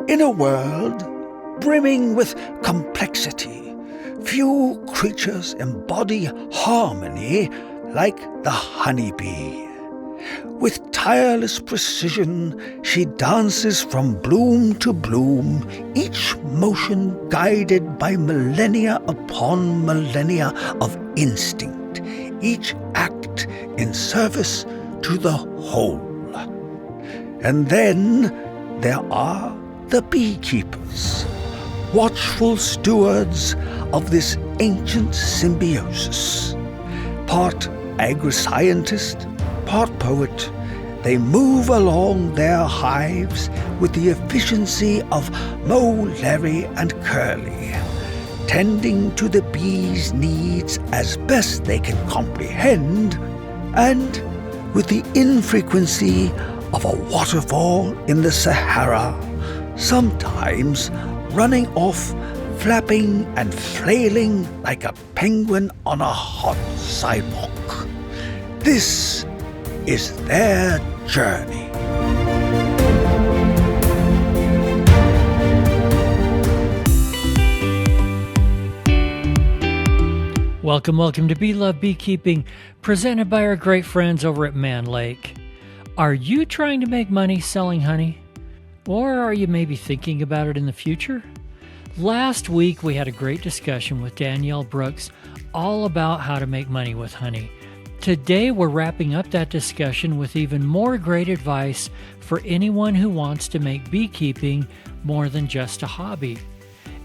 In a world brimming with complexity, few creatures embody harmony like the honeybee. With tireless precision, she dances from bloom to bloom, each motion guided by millennia upon millennia of instinct, each act in service to the whole. And then there are the beekeepers, watchful stewards of this ancient symbiosis. Part agri-scientist, part poet, they move along their hives with the efficiency of Mo, Larry, and Curly, tending to the bees' needs as best they can comprehend, and with the infrequency of a waterfall in the Sahara, sometimes running off, flapping and flailing like a penguin on a hot sidewalk. This is their journey. Welcome to Bee Love Beekeeping, presented by our great friends over at Man Lake. Are you trying to make money selling honey? Or are you maybe thinking about it in the future? Last week we had a great discussion with Danielle Brooks all about how to make money with honey. Today we're wrapping up that discussion with even more great advice for anyone who wants to make beekeeping more than just a hobby.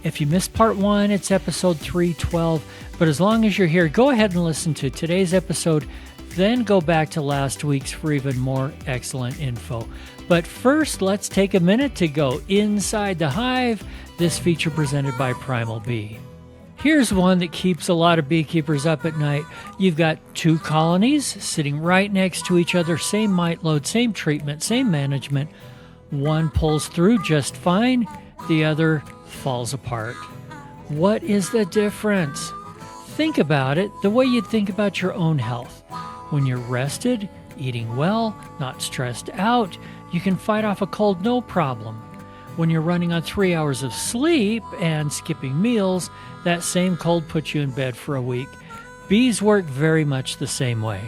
If you missed part 1, it's episode 312, but as long as you're here, go ahead and listen to today's episode, then go back to last week's for even more excellent info. But first, let's take a minute to go inside the hive, this feature presented by Primal Bee. Here's one that keeps a lot of beekeepers up at night. You've got 2 colonies sitting right next to each other, same mite load, same treatment, same management. One pulls through just fine, the other falls apart. What is the difference? Think about it the way you'd think about your own health. When you're rested, eating well, not stressed out, you can fight off a cold no problem. When you're running on 3 hours of sleep and skipping meals, that same cold puts you in bed for a week. Bees work very much the same way.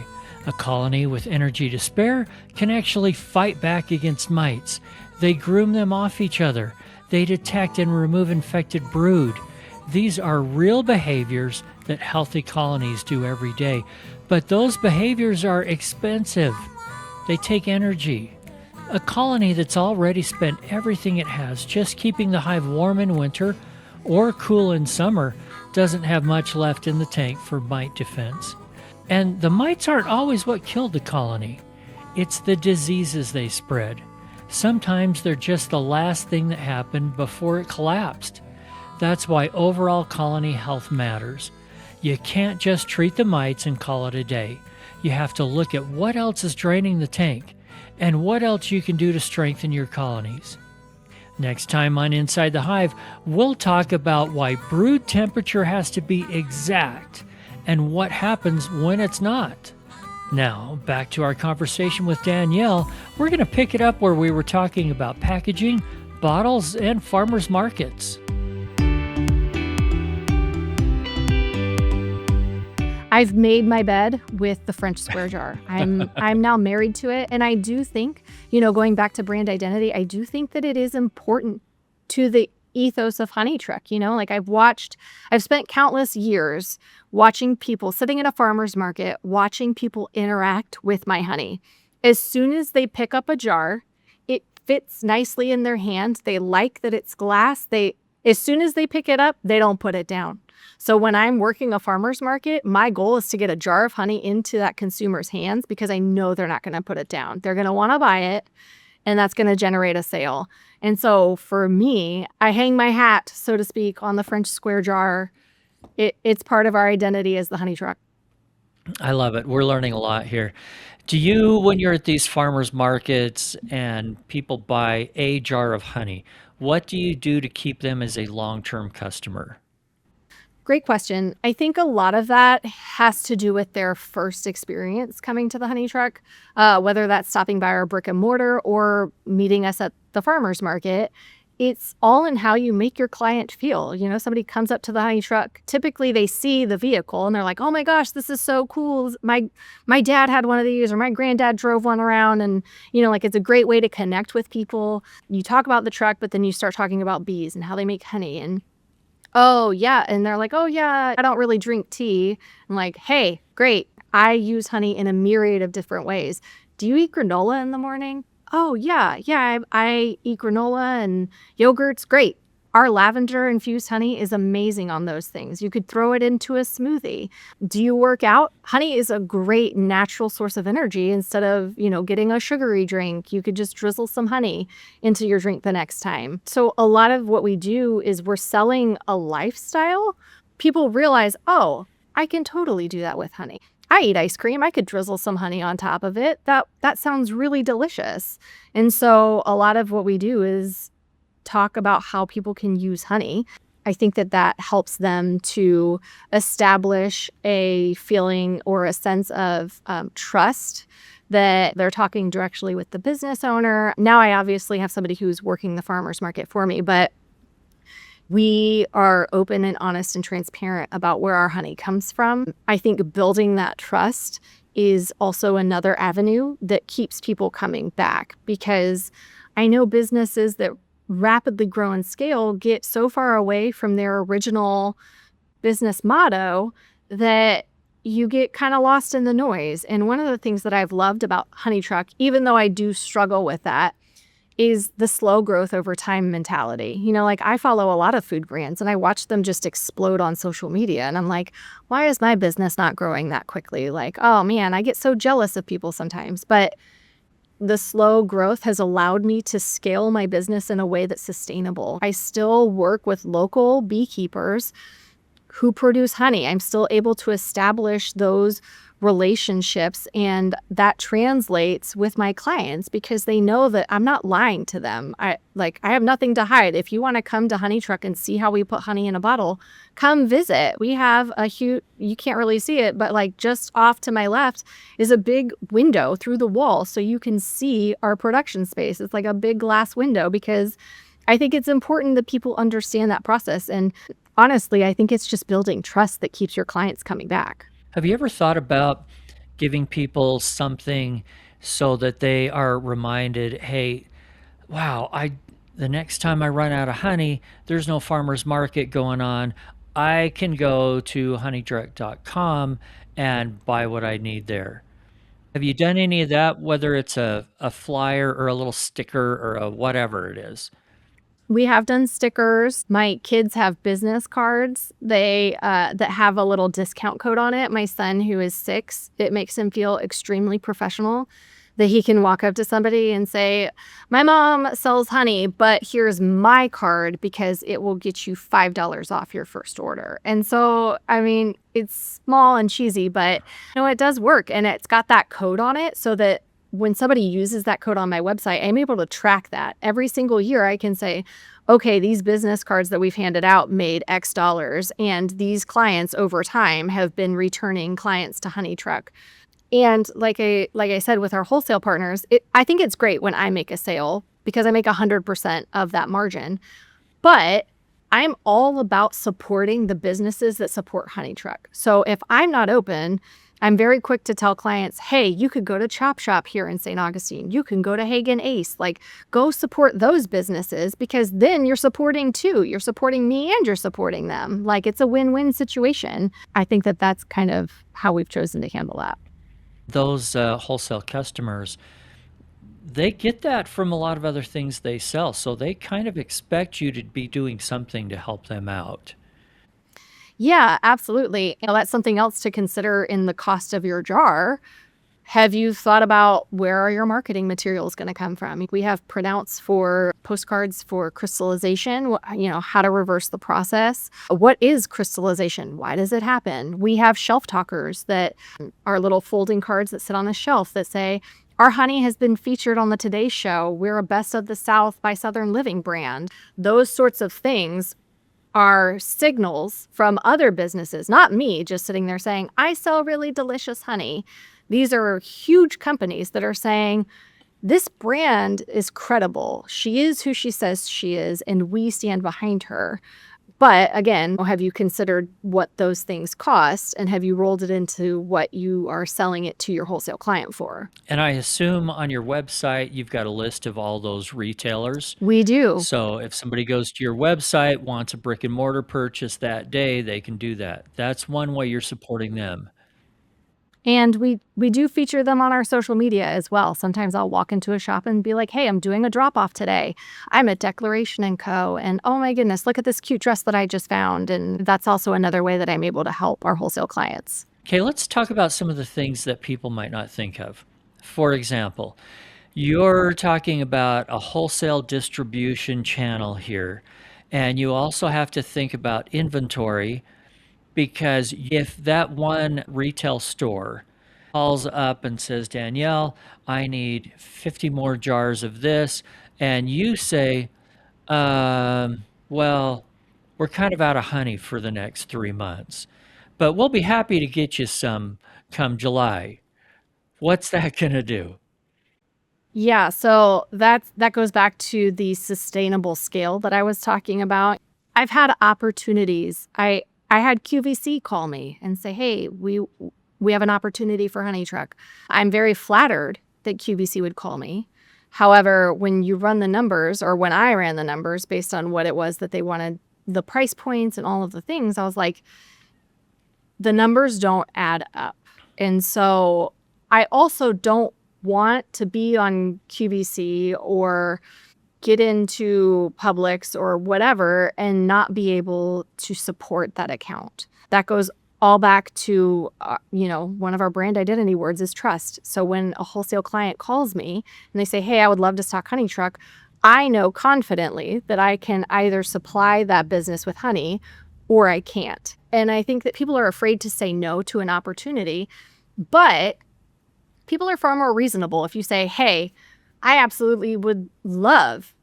A colony with energy to spare can actually fight back against mites. They groom them off each other. They detect and remove infected brood. These are real behaviors that healthy colonies do every day. But those behaviors are expensive. They take energy. A colony that's already spent everything it has just keeping the hive warm in winter or cool in summer doesn't have much left in the tank for mite defense. And the mites aren't always what killed the colony. It's the diseases they spread. Sometimes they're just the last thing that happened before it collapsed. That's why overall colony health matters. You can't just treat the mites and call it a day. You have to look at what else is draining the tank and what else you can do to strengthen your colonies. Next time on Inside the Hive, we'll talk about why brood temperature has to be exact and what happens when it's not. Now, back to our conversation with Danielle. We're going to pick it up where we were talking about packaging, bottles, and farmers markets. I've made my bed with the French square jar. I'm now married to it. And I do think, going back to brand identity, I do think that it is important to the ethos of Honey Truck. I've spent countless years watching people sitting at a farmer's market, watching people interact with my honey. As soon as they pick up a jar, it fits nicely in their hands. They like that it's glass. As soon as they pick it up, they don't put it down. So when I'm working a farmer's market, my goal is to get a jar of honey into that consumer's hands because I know they're not going to put it down. They're going to want to buy it, and that's going to generate a sale. And so for me, I hang my hat, so to speak, on the French square jar. It's part of our identity as the Honey Truck. I love it. We're learning a lot here. Do you, when you're at these farmers markets and people buy a jar of honey, what do you do to keep them as a long-term customer? Great question. I think a lot of that has to do with their first experience coming to the Honey Truck, whether that's stopping by our brick-and-mortar or meeting us at the farmer's market. it's all in how you make your client feel. Somebody comes up to the honey truck. Typically, they see the vehicle and they're like, "Oh my gosh, this is so cool. My dad had one of these, or my granddad drove one around." And, like, it's a great way to connect with people. You talk about the truck, but then you start talking about bees and how they make honey. And, oh, yeah. And they're like, "Oh, yeah, I don't really drink tea." I'm like, "Hey, great. I use honey in a myriad of different ways. Do you eat granola in the morning?" "Oh, yeah. Yeah, I eat granola and yogurts." Great. Our lavender infused honey is amazing on those things. You could throw it into a smoothie. Do you work out? Honey is a great natural source of energy. Instead of, getting a sugary drink, you could just drizzle some honey into your drink the next time. So a lot of what we do is we're selling a lifestyle. People realize, oh, I can totally do that with honey. I eat ice cream. I could drizzle some honey on top of it. That sounds really delicious. And so a lot of what we do is talk about how people can use honey. I think that helps them to establish a feeling or a sense of trust that they're talking directly with the business owner. Now I obviously have somebody who's working the farmer's market for me, but we are open and honest and transparent about where our honey comes from. I think building that trust is also another avenue that keeps people coming back, because I know businesses that rapidly grow and scale get so far away from their original business motto that you get kind of lost in the noise. And one of the things that I've loved about Honey Truck, even though I do struggle with that, is the slow growth over time mentality. Like, I follow a lot of food brands and I watch them just explode on social media. And I'm like, why is my business not growing that quickly? Like, oh man, I get so jealous of people sometimes. But the slow growth has allowed me to scale my business in a way that's sustainable. I still work with local beekeepers who produce honey. I'm still able to establish those relationships, and that translates with my clients because they know that I'm not lying to them. I have nothing to hide. If you want to come to Honey Truck and see how we put honey in a bottle, come visit. We have a huge, you can't really see it, but like just off to my left is a big window through the wall so you can see our production space. It's like a big glass window because I think it's important that people understand that process. And honestly, I think it's just building trust that keeps your clients coming back. Have you ever thought about giving people something so that they are reminded, hey, wow, the next time I run out of honey, there's no farmer's market going on. I can go to honeydirect.com and buy what I need there. Have you done any of that, whether it's a flyer or a little sticker or a whatever it is? We have done stickers. My kids have business cards. They that have a little discount code on it. My son, who is 6, it makes him feel extremely professional that he can walk up to somebody and say, "My mom sells honey, but here's my card because it will get you $5 off your first order." And so, I mean, it's small and cheesy, but it does work, and it's got that code on it so that when somebody uses that code on my website, I'm able to track that. Every single year I can say, okay, these business cards that we've handed out made X dollars, and these clients over time have been returning clients to Honey Truck. And like I said, with our wholesale partners, I think it's great when I make a sale because I make 100% of that margin. But I'm all about supporting the businesses that support Honey Truck. So if I'm not open, I'm very quick to tell clients, hey, you could go to Chop Shop here in St. Augustine. You can go to Hagen Ace. Like, go support those businesses because then you're supporting too. You're supporting me and you're supporting them. Like, it's a win-win situation. I think that that's kind of how we've chosen to handle that. Those wholesale customers, they get that from a lot of other things they sell. So they kind of expect you to be doing something to help them out. Yeah, absolutely. That's something else to consider in the cost of your jar. Have you thought about where are your marketing materials going to come from? We have printouts for postcards for crystallization, how to reverse the process. What is crystallization? Why does it happen? We have shelf talkers that are little folding cards that sit on the shelf that say, our honey has been featured on the Today Show. We're a Best of the South by Southern Living brand. Those sorts of things are signals from other businesses, not me just sitting there saying, I sell really delicious honey. These are huge companies that are saying, this brand is credible. She is who she says she is, and we stand behind her. But again, have you considered what those things cost, and have you rolled it into what you are selling it to your wholesale client for? And I assume on your website, you've got a list of all those retailers. We do. So if somebody goes to your website, wants a brick and mortar purchase that day, they can do that. That's one way you're supporting them. And we do feature them on our social media as well. Sometimes I'll walk into a shop and be like, hey, I'm doing a drop-off today. I'm at Declaration & Co. And oh my goodness, look at this cute dress that I just found. And that's also another way that I'm able to help our wholesale clients. Okay, let's talk about some of the things that people might not think of. For example, you're talking about a wholesale distribution channel here, and you also have to think about inventory, because if that one retail store calls up and says, Danielle, I need 50 more jars of this, and you say, well, we're kind of out of honey for the next 3 months, but we'll be happy to get you some come July. What's that going to do? Yeah, so that goes back to the sustainable scale that I was talking about. I've had opportunities. I had QVC call me and say, "Hey, we have an opportunity for Honey Truck." I'm very flattered that QVC would call me. However, when you run the numbers, or when I ran the numbers based on what it was that they wanted, the price points and all of the things, I was like, the numbers don't add up. And so I also don't want to be on QVC or get into Publix or whatever and not be able to support that account. That goes all back to, one of our brand identity words is trust. So when a wholesale client calls me and they say, hey, I would love to stock Honey Truck, I know confidently that I can either supply that business with honey or I can't. And I think that people are afraid to say no to an opportunity, but people are far more reasonable if you say, hey, I absolutely would love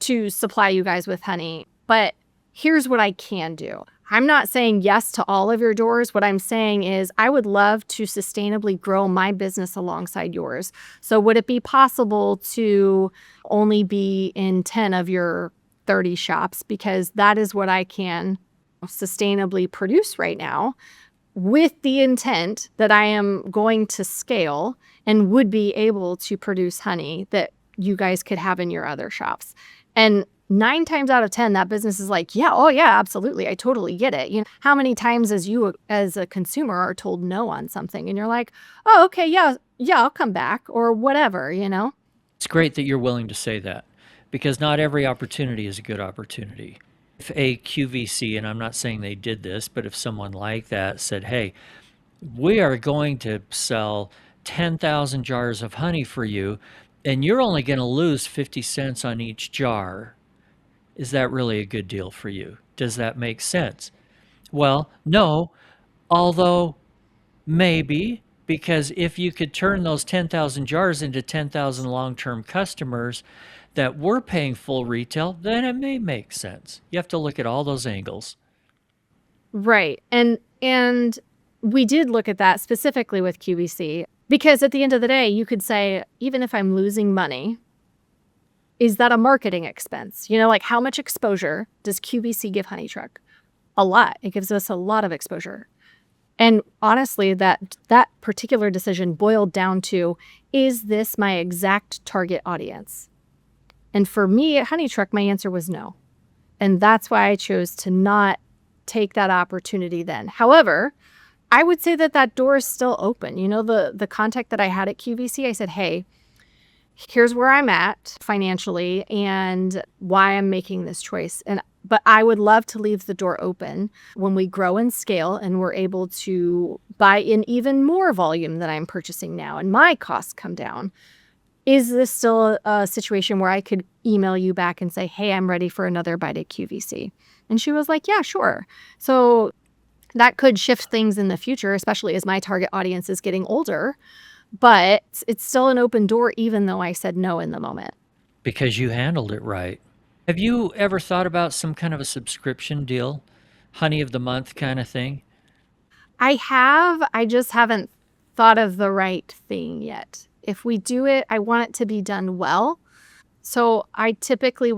to supply you guys with honey, but here's what I can do. I'm not saying yes to all of your doors. What I'm saying is I would love to sustainably grow my business alongside yours. So would it be possible to only be in 10 of your 30 shops? Because that is what I can sustainably produce right now, with the intent that I am going to scale and would be able to produce honey that you guys could have in your other shops. And 9 times out of 10, that business is like, yeah, oh yeah, absolutely. I totally get it. How many times as you as a consumer are told no on something and you're like, oh, okay, yeah, I'll come back or whatever, It's great that you're willing to say that, because not every opportunity is a good opportunity. If a QVC, and I'm not saying they did this, but if someone like that said, hey, we are going to sell 10,000 jars of honey for you, and you're only going to lose 50 cents on each jar, is that really a good deal for you? Does that make sense? Well, no, although maybe, because if you could turn those 10,000 jars into 10,000 long-term customers that were paying full retail, then it may make sense. You have to look at all those angles. Right. And we did look at that specifically with QVC, because at the end of the day, you could say, even if I'm losing money, is that a marketing expense? Like how much exposure does QVC give Honey Truck? A lot. It gives us a lot of exposure. And honestly, that particular decision boiled down to, is this my exact target audience? And for me at Honey Truck, my answer was no. And that's why I chose to not take that opportunity then. However, I would say that door is still open. The contact that I had at QVC, I said, hey, here's where I'm at financially and why I'm making this choice. But I would love to leave the door open when we grow and scale and we're able to buy in even more volume than I'm purchasing now and my costs come down. Is this still a situation where I could email you back and say, hey, I'm ready for another bite at QVC? And she was like, yeah, sure. So that could shift things in the future, especially as my target audience is getting older. But it's still an open door, even though I said no in the moment. Because you handled it right. Have you ever thought about some kind of a subscription deal? Honey of the month kind of thing? I have. I just haven't thought of the right thing yet. If we do it, I want it to be done well. So I typically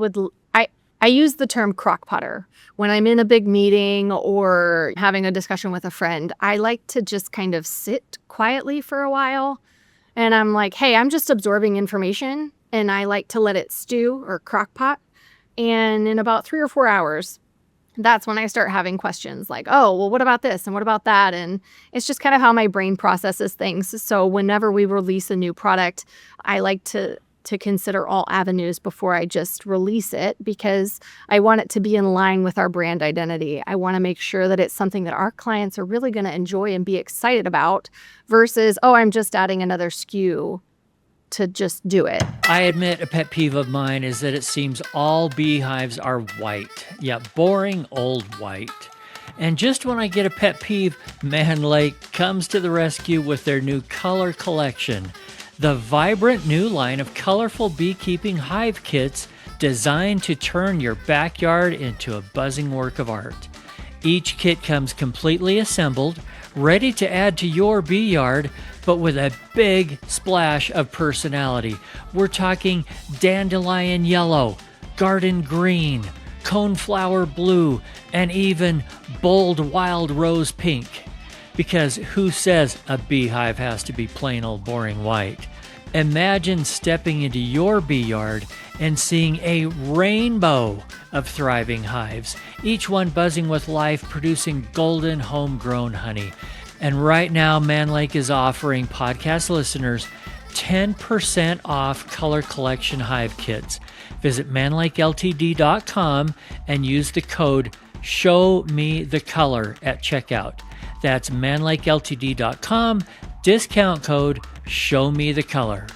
I use the term crock potter. When I'm in a big meeting or having a discussion with a friend, I like to just kind of sit quietly for a while. And I'm like, hey, I'm just absorbing information, and I like to let it stew or crock pot. And in about 3 or 4 hours, that's when I start having questions like, oh, well, what about this? And what about that? And it's just kind of how my brain processes things. So whenever we release a new product, I like to consider all avenues before I just release it, because I want it to be in line with our brand identity. I want to make sure that it's something that our clients are really going to enjoy and be excited about versus, oh, I'm just adding another SKU to just do it. I admit a pet peeve of mine is that it seems all beehives are white. Yeah, boring old white. And just when I get a pet peeve, Man Lake comes to the rescue with their new color collection. The vibrant new line of colorful beekeeping hive kits designed to turn your backyard into a buzzing work of art. Each kit comes completely assembled, ready to add to your bee yard, but with a big splash of personality. We're talking dandelion yellow, garden green, coneflower blue, and even bold wild rose pink. Because who says a beehive has to be plain old boring white? Imagine stepping into your bee yard and seeing a rainbow of thriving hives, each one buzzing with life, producing golden homegrown honey. And right now, Man Lake is offering podcast listeners 10% off color collection hive kits. Visit manlakeltd.com and use the code SHOWMETHECOLOR at checkout. That's manlakeltd.com, discount code SHOWMETHECOLOR.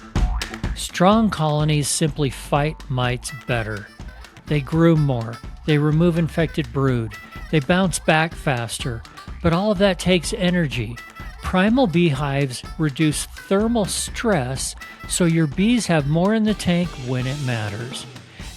Strong colonies simply fight mites better. They groom more, they remove infected brood, they bounce back faster, but all of that takes energy. Primal beehives reduce thermal stress so your bees have more in the tank when it matters.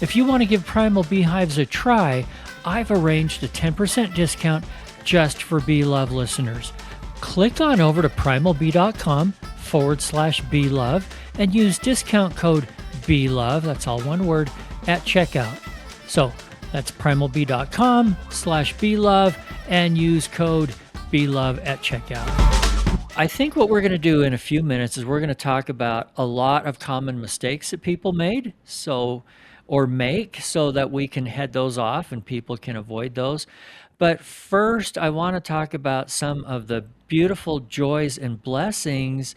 If you want to give Primal Beehives a try, I've arranged a 10% discount just for Bee Love listeners. Click on over to primalbee.com/BeeLove and use discount code BeeLove, that's all one word, at checkout. So that's primalbee.com/BeeLove and use code BeeLove at checkout. I think what we're going to do in a few minutes is we're going to talk about a lot of common mistakes that people made, or make, so that we can head those off and people can avoid those. But first, I want to talk about some of the beautiful joys and blessings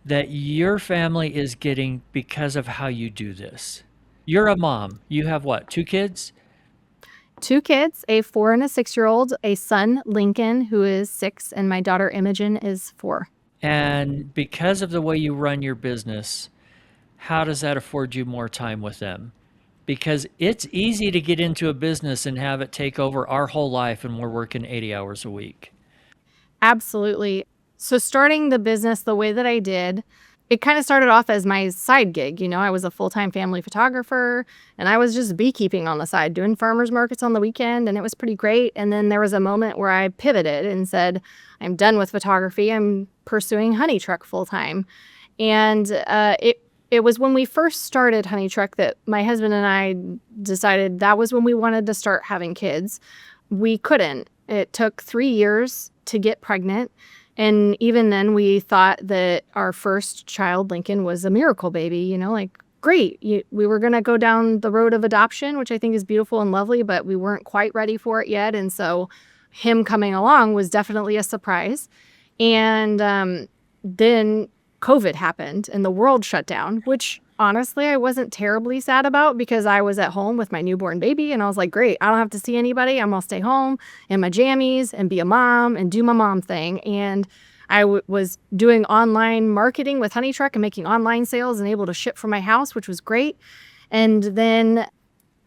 that your family is getting because of how you do this. You're a mom. You have what, 2 kids? 2 kids, a 4 and a 6-year-old, a son, Lincoln, who is 6, and my daughter, Imogen, is 4. And because of the way you run your business, how does that afford you more time with them? Because it's easy to get into a business and have it take over our whole life, and we're working 80 hours a week. Absolutely. So starting the business the way that I did, it kind of started off as my side gig. I was a full-time family photographer, and I was just beekeeping on the side, doing farmers markets on the weekend, and it was pretty great. And then there was a moment where I pivoted and said, I'm done with photography. I'm pursuing Honey Truck full-time. And it was when we first started Honey Truck that my husband and I decided that was when we wanted to start having kids. We couldn't. It took 3 years to get pregnant. And even then, we thought that our first child, Lincoln, was a miracle baby, great. We were going to go down the road of adoption, which I think is beautiful and lovely, but we weren't quite ready for it yet. And so him coming along was definitely a surprise. And then COVID happened and the world shut down, which honestly, I wasn't terribly sad about because I was at home with my newborn baby and I was like, great, I don't have to see anybody. I'm going to stay home in my jammies and be a mom and do my mom thing. And I was doing online marketing with Honey Truck and making online sales and able to ship from my house, which was great. And then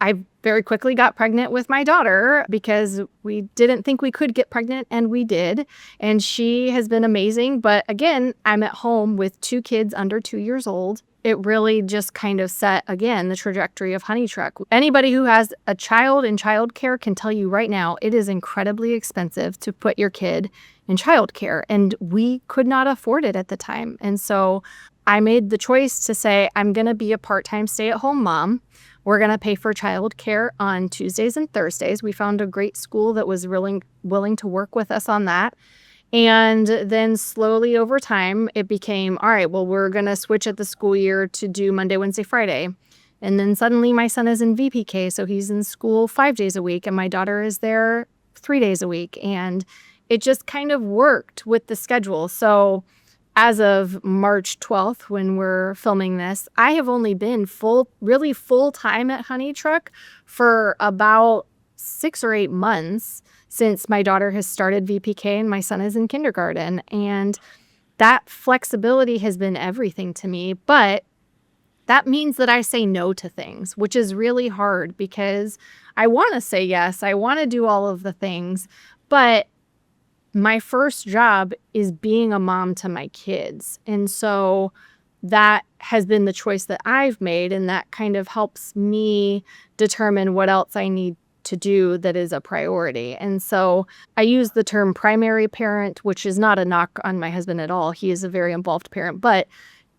I very quickly got pregnant with my daughter because we didn't think we could get pregnant, and we did. And she has been amazing. But again, I'm at home with 2 kids under 2 years old. It really just kind of set, again, the trajectory of Honey Truck. Anybody who has a child in childcare can tell you right now, it is incredibly expensive to put your kid in childcare. And we could not afford it at the time. And so I made the choice to say, I'm going to be a part-time stay-at-home mom. We're going to pay for childcare on Tuesdays and Thursdays. We found a great school that was willing to work with us on that. And then slowly over time, it became, all right, well, we're going to switch at the school year to do Monday, Wednesday, Friday. And then suddenly my son is in VPK, so he's in school 5 days a week, and my daughter is there 3 days a week. And it just kind of worked with the schedule. So as of March 12th, when we're filming this, I have only been really full time at Honey Truck for about 6 or 8 months since my daughter has started VPK and my son is in kindergarten. And that flexibility has been everything to me. But that means that I say no to things, which is really hard because I want to say yes. I want to do all of the things. But my first job is being a mom to my kids. And so that has been the choice that I've made. And that kind of helps me determine what else I need to do that is a priority. And so I use the term primary parent, which is not a knock on my husband at all. He is a very involved parent, but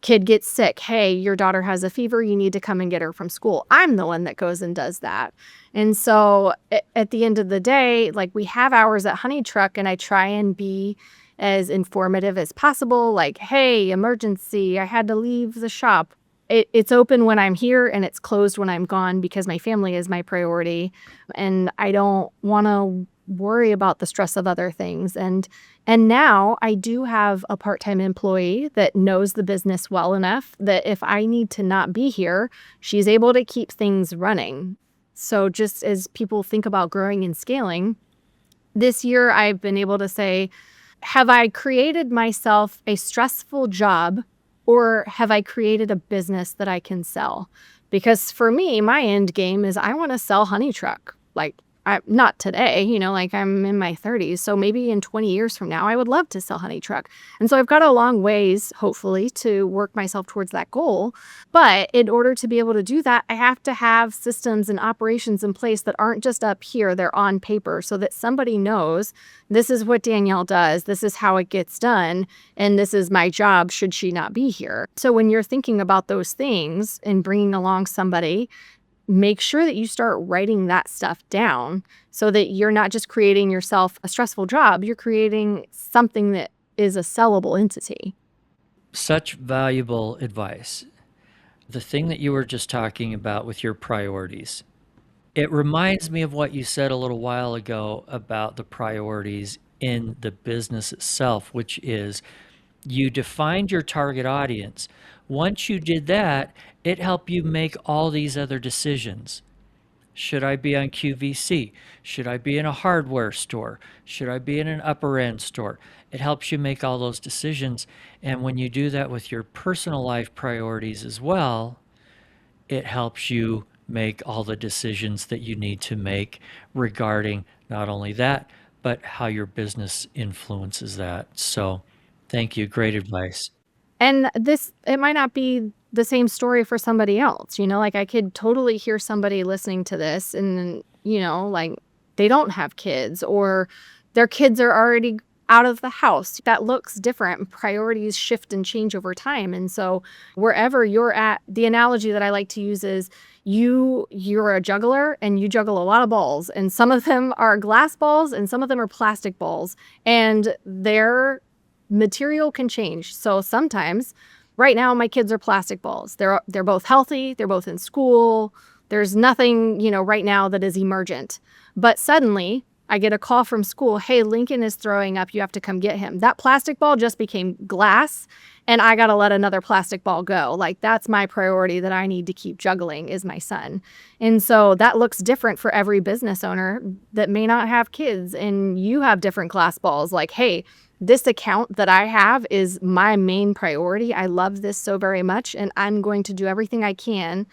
kid gets sick. Hey, your daughter has a fever. You need to come and get her from school. I'm the one that goes and does that. And so at the end of the day, like, we have hours at Honey Truck, and I try and be as informative as possible. Like, hey, emergency, I had to leave the shop. It's open when I'm here and it's closed when I'm gone because my family is my priority. And I don't want to worry about the stress of other things. And now I do have a part-time employee that knows the business well enough that if I need to not be here, she's able to keep things running. So just as people think about growing and scaling, this year I've been able to say, have I created myself a stressful job, or have I created a business that I can sell? Because for me, my end game is I want to sell Honey Truck. Like, not today, like, I'm in my 30s. So maybe in 20 years from now, I would love to sell Honey Truck. And so I've got a long ways, hopefully, to work myself towards that goal. But in order to be able to do that, I have to have systems and operations in place that aren't just up here, they're on paper, so that somebody knows this is what Danielle does, this is how it gets done, and this is my job should she not be here. So when you're thinking about those things and bringing along somebody, make sure that you start writing that stuff down so that you're not just creating yourself a stressful job, you're creating something that is a sellable entity. Such valuable advice. The thing that you were just talking about with your priorities, it reminds me of what you said a little while ago about the priorities in the business itself, which is you defined your target audience. Once you did that, it helped you make all these other decisions. Should I be on QVC? Should I be in a hardware store? Should I be in an upper end store? It helps you make all those decisions. And when you do that with your personal life priorities as well, it helps you make all the decisions that you need to make regarding not only that, but how your business influences that. So thank you. Great advice. And it might not be the same story for somebody else, like, I could totally hear somebody listening to this and, like, they don't have kids, or their kids are already out of the house. That looks different. Priorities shift and change over time. And so wherever you're at, the analogy that I like to use is you're a juggler and you juggle a lot of balls, and some of them are glass balls and some of them are plastic balls, and their material can change. So sometimes, right now, my kids are plastic balls. They're both healthy. They're both in school. There's nothing, right now that is emergent. But suddenly I get a call from school. Hey, Lincoln is throwing up. You have to come get him. That plastic ball just became glass, and I got to let another plastic ball go. Like, that's my priority that I need to keep juggling is my son. And so that looks different for every business owner that may not have kids. And you have different glass balls. Like, hey, this account that I have is my main priority. I love this so very much, and I'm going to do everything I can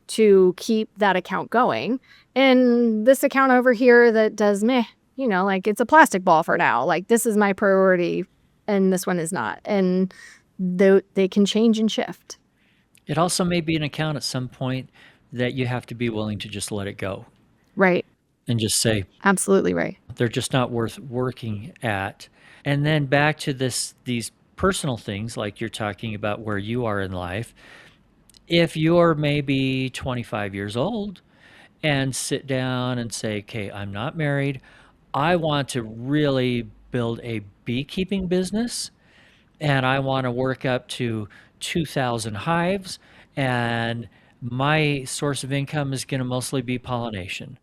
to keep that account going. And this account over here that does meh, like, it's a plastic ball for now. Like, this is my priority and this one is not. And they can change and shift. It also may be an account at some point that you have to be willing to just let it go. Right. And just say, absolutely right. They're just not worth working at. And then back to these personal things like you're talking about where you are in life, if you're maybe 25 years old and sit down and say, okay, I'm not married, I want to really build a beekeeping business and I want to work up to 2,000 hives, and my source of income is going to mostly be pollination.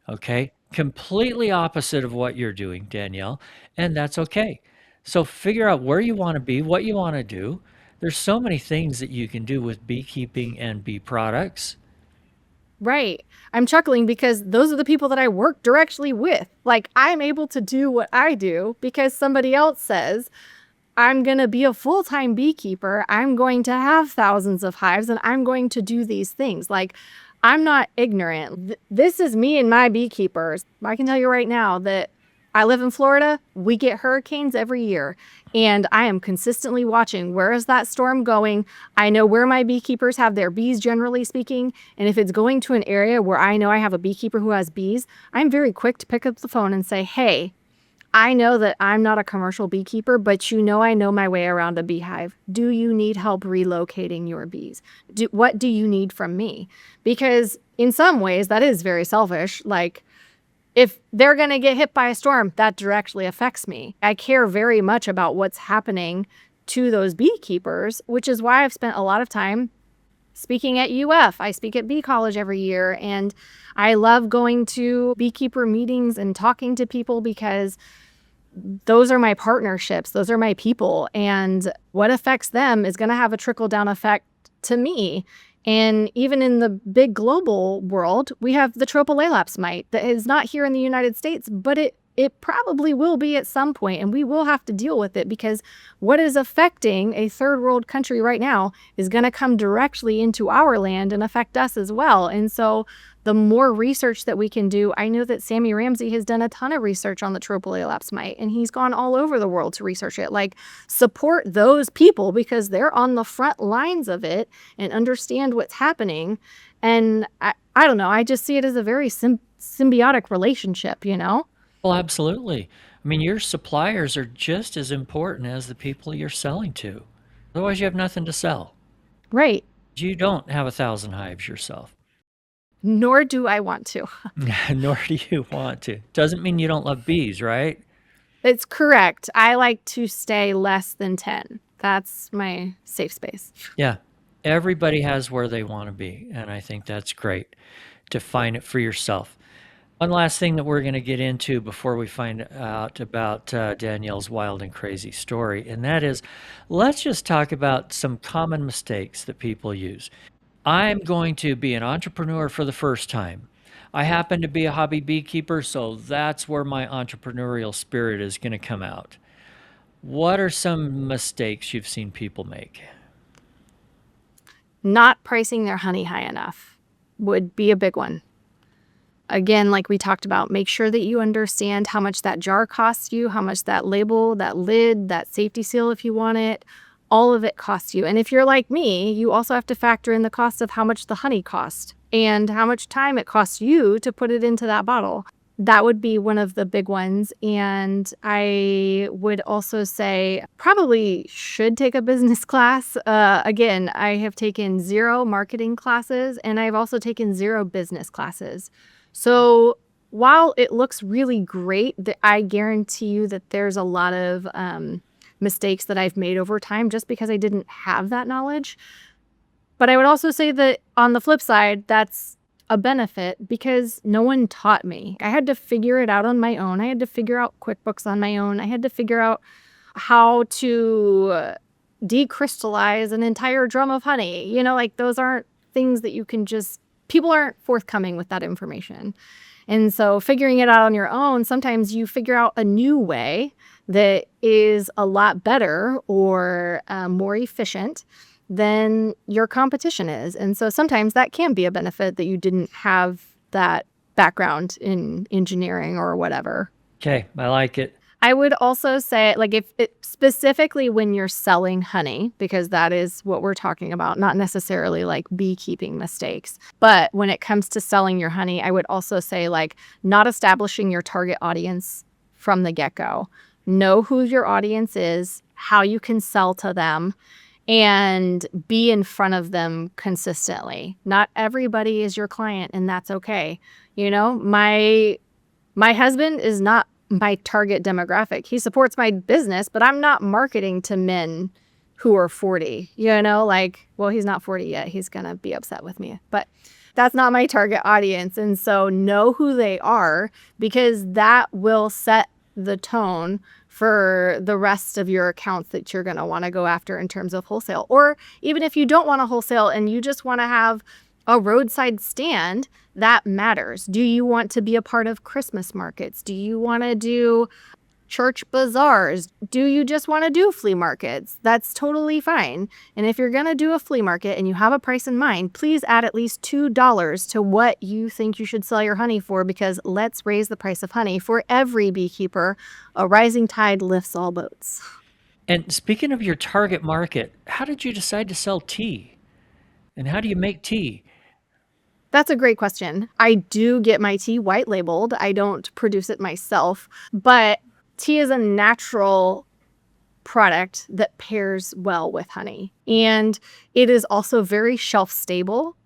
Okay? Completely opposite of what you're doing, Danielle, and that's okay. So figure out where you want to be, what you want to do. There's so many things that you can do with beekeeping and bee products. Right. I'm chuckling because those are the people that I work directly with. Like, I'm able to do what I do because somebody else says, I'm going to be a full-time beekeeper. I'm going to have thousands of hives and I'm going to do these things. Like, I'm not ignorant. This is me and my beekeepers. I can tell you right now that I live in Florida. We get hurricanes every year, and I am consistently watching where is that storm going. I know where my beekeepers have their bees, generally speaking, and if it's going to an area where I know I have a beekeeper who has bees, I'm very quick to pick up the phone and say, hey, I know that I'm not a commercial beekeeper, but I know my way around a beehive. Do you need help relocating your bees? What do you need from me? Because in some ways, that is very selfish. Like, if they're going to get hit by a storm, that directly affects me. I care very much about what's happening to those beekeepers, which is why I've spent a lot of time speaking at UF. I speak at Bee College every year, and I love going to beekeeper meetings and talking to people because those are my partnerships. Those are my people. And what affects them is going to have a trickle-down effect to me. And even in the big global world, we have the tropicalaps mite that is not here in the United States, but it probably will be at some point, and we will have to deal with it because what is affecting a third world country right now is going to come directly into our land and affect us as well. And so the more research that we can do, I know that Sammy Ramsey has done a ton of research on the tropicalaps mite, and he's gone all over the world to research it. Like, support those people because they're on the front lines of it and understand what's happening. And I don't know, I just see it as a very symbiotic relationship, you know? Well, absolutely. I mean, your suppliers are just as important as the people you're selling to. Otherwise, you have nothing to sell. Right. You don't have 1,000 hives yourself. Nor do I want to. Nor do you want to. Doesn't mean you don't love bees, right? It's correct. I like to stay less than 10. That's my safe space. Yeah. Everybody has where they want to be, and I think that's great. Define it for yourself. One last thing that we're going to get into before we find out about Danielle's wild and crazy story, and that is, let's just talk about some common mistakes that people use. I'm going to be an entrepreneur for the first time. I happen to be a hobby beekeeper, so that's where my entrepreneurial spirit is going to come out. What are some mistakes you've seen people make? Not pricing their honey high enough would be a big one. Again, like we talked about, make sure that you understand how much that jar costs you, how much that label, that lid, that safety seal, if you want it, all of it costs you. And if you're like me, you also have to factor in the cost of how much the honey costs and how much time it costs you to put it into that bottle. That would be one of the big ones. And I would also say probably should take a business class. Again, I have taken 0 marketing classes and I've also taken 0 business classes. So while it looks really great, I guarantee you that there's a lot of mistakes that I've made over time just because I didn't have that knowledge. But I would also say that on the flip side, that's a benefit because no one taught me. I had to figure it out on my own. I had to figure out QuickBooks on my own. I had to figure out how to decrystallize an entire drum of honey. You know, like those aren't things that you can just, people aren't forthcoming with that information. And so figuring it out on your own, sometimes you figure out a new way that is a lot better or more efficient than your competition is. And so sometimes that can be a benefit that you didn't have that background in engineering or whatever. Okay, I like it. I would also say, like, if specifically when you're selling honey, because that is what we're talking about, not necessarily like beekeeping mistakes. But when it comes to selling your honey, I would also say, like, not establishing your target audience from the get-go. Know who your audience is, how you can sell to them and be in front of them consistently. Not everybody is your client, and that's okay. My husband is not my target demographic. He supports my business, but I'm not marketing to men who are 40, well, he's not 40 yet. He's going to be upset with me, but that's not my target audience. And so know who they are, because that will set the tone for the rest of your accounts that you're going to want to go after in terms of wholesale. Or even if you don't want to wholesale and you just want to have a roadside stand, that matters. Do you want to be a part of Christmas markets? Do you want to do church bazaars? Do you just want to do flea markets? That's totally fine. And if you're going to do a flea market and you have a price in mind, please add at least $2 to what you think you should sell your honey for, because let's raise the price of honey for every beekeeper. A rising tide lifts all boats. And speaking of your target market, how did you decide to sell tea? And how do you make tea? That's a great question. I do get my tea white labeled. I don't produce it myself, but tea is a natural product that pairs well with honey. And it is also very shelf stable.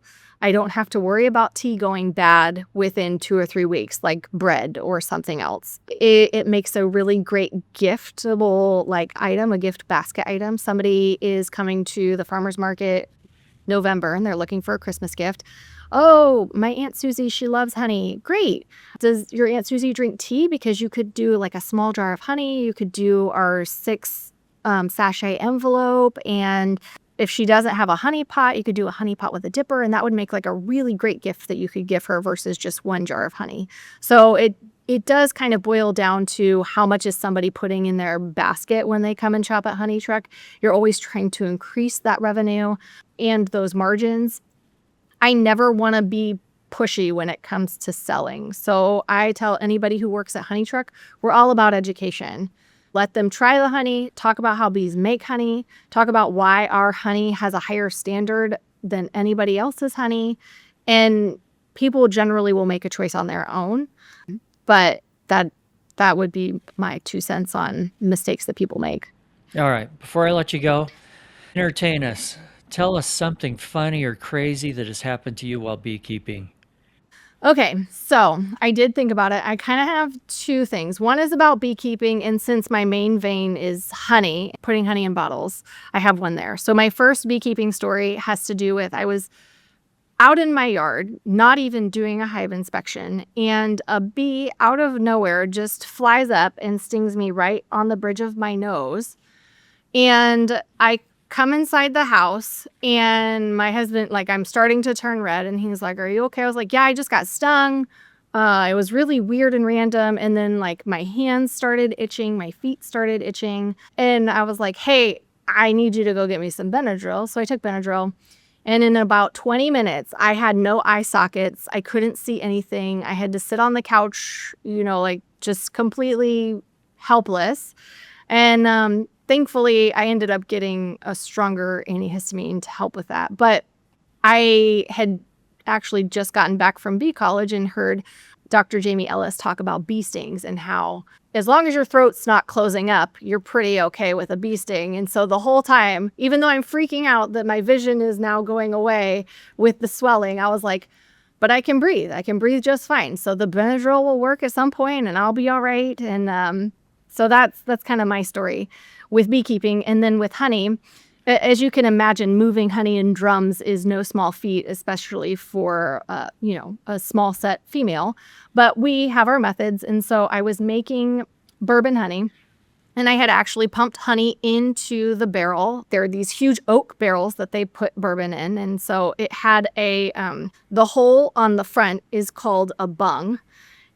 I don't have to worry about tea going bad within 2 or 3 weeks, like bread or something else. It makes a really great giftable item, a gift basket item. Somebody is coming to the farmer's market November and they're looking for a Christmas gift. Oh, my Aunt Susie, she loves honey. Great. Does your Aunt Susie drink tea? Because you could do a small jar of honey. You could do our 6 sachet envelope. And if she doesn't have a honey pot, you could do a honey pot with a dipper. And that would make a really great gift that you could give her versus just 1 jar of honey. So it does kind of boil down to how much is somebody putting in their basket when they come and shop at Honey Truck. You're always trying to increase that revenue and those margins. I never want to be pushy when it comes to selling. So I tell anybody who works at Honey Truck, we're all about education. Let them try the honey, talk about how bees make honey, talk about why our honey has a higher standard than anybody else's honey. And people generally will make a choice on their own. But that would be my 2 cents on mistakes that people make. All right. Before I let you go, entertain us. Tell us something funny or crazy that has happened to you while beekeeping. Okay, so I did think about it. I kind of have 2 things. One is about beekeeping, and since my main vein is honey, putting honey in bottles, I have one there. So my first beekeeping story has to do with I was out in my yard, not even doing a hive inspection, and a bee out of nowhere just flies up and stings me right on the bridge of my nose. And I come inside the house, and my husband, I'm starting to turn red, and he's like, "Are you okay?" I was like, "Yeah, I just got stung. It was really weird and random." And then my hands started itching, my feet started itching. And I was like, "Hey, I need you to go get me some Benadryl." So I took Benadryl. And in about 20 minutes, I had no eye sockets. I couldn't see anything. I had to sit on the couch, just completely helpless. And thankfully, I ended up getting a stronger antihistamine to help with that. But I had actually just gotten back from bee college and heard Dr. Jamie Ellis talk about bee stings and how as long as your throat's not closing up, you're pretty okay with a bee sting. And so the whole time, even though I'm freaking out that my vision is now going away with the swelling, I was like, but I can breathe. I can breathe just fine. So the Benadryl will work at some point and I'll be all right. And so that's kind of my story with beekeeping. And then with honey, as you can imagine, moving honey in drums is no small feat, especially for, a small set female. But we have our methods. And so I was making bourbon honey, and I had actually pumped honey into the barrel. There are these huge oak barrels that they put bourbon in. And so it had the hole on the front is called a bung.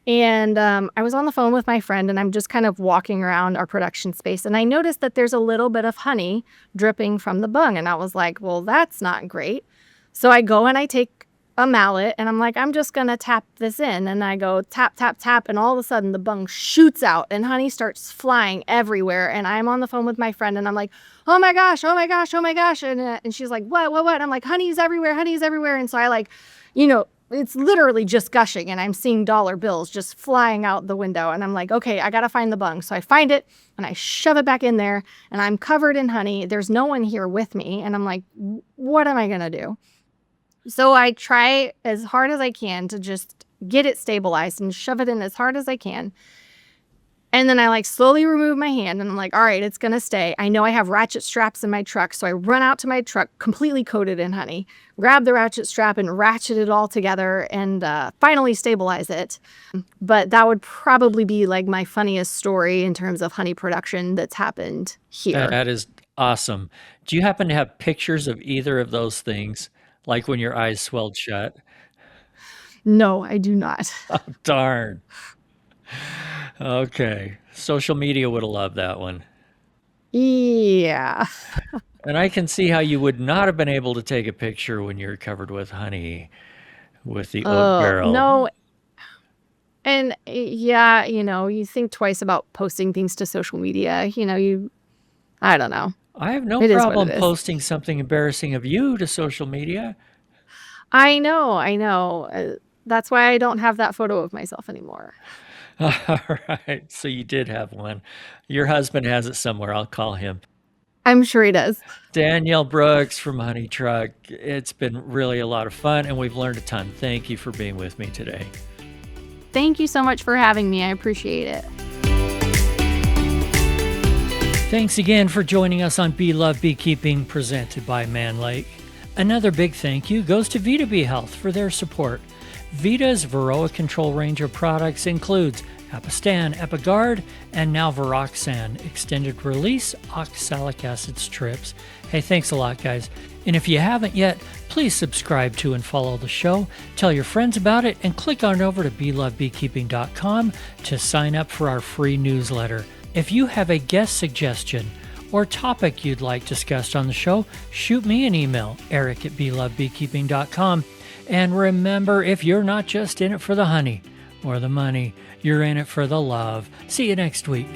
And I was on the phone with my friend, and I'm just kind of walking around our production space. And I noticed that there's a little bit of honey dripping from the bung. And I was like, well, that's not great. So I go and I take a mallet, and I'm like, I'm just going to tap this in. And I go tap, tap, tap. And all of a sudden, the bung shoots out, and honey starts flying everywhere. And I'm on the phone with my friend, and I'm like, oh my gosh, oh my gosh, oh my gosh. And she's like, what? And I'm like, honey's everywhere. And so I it's literally just gushing, and I'm seeing dollar bills just flying out the window. And I'm like, okay, I got to find the bung. So I find it and I shove it back in there, and I'm covered in honey. There's no one here with me. And I'm like, what am I going to do? So I try as hard as I can to just get it stabilized and shove it in as hard as I can. And then I like slowly remove my hand, and I'm like, all right, it's going to stay. I know I have ratchet straps in my truck. So I run out to my truck completely coated in honey, grab the ratchet strap and ratchet it all together, and finally stabilize it. But that would probably be like my funniest story in terms of honey production that's happened here. That is awesome. Do you happen to have pictures of either of those things, like when your eyes swelled shut? No, I do not. Oh, darn. Okay. Social media would have loved that one. Yeah. And I can see how you would not have been able to take a picture when you're covered with honey with the oat barrel. No. And yeah, you think twice about posting things to social media. I don't know. I have no It is what problem it is. posting something embarrassing of you to social media. I know. That's why I don't have that photo of myself anymore. All right. So you did have one. Your husband has it somewhere. I'll call him. I'm sure he does. Danielle Brooks from Honey Truck. It's been really a lot of fun, and we've learned a ton. Thank you for being with me today. Thank you so much for having me. I appreciate it. Thanks again for joining us on Bee Love Beekeeping, presented by Man Lake. Another big thank you goes to Vita Bee Health for their support. Vita's Varroa control range of products includes Apistan, Epigard, and now Varoxan, extended release oxalic acid strips. Hey, thanks a lot, guys. And if you haven't yet, please subscribe to and follow the show, tell your friends about it, and click on over to beelovebeekeeping.com to sign up for our free newsletter. If you have a guest suggestion or topic you'd like discussed on the show, shoot me an email, eric@beelovebeekeeping.com. And remember, if you're not just in it for the honey or the money, you're in it for the love. See you next week.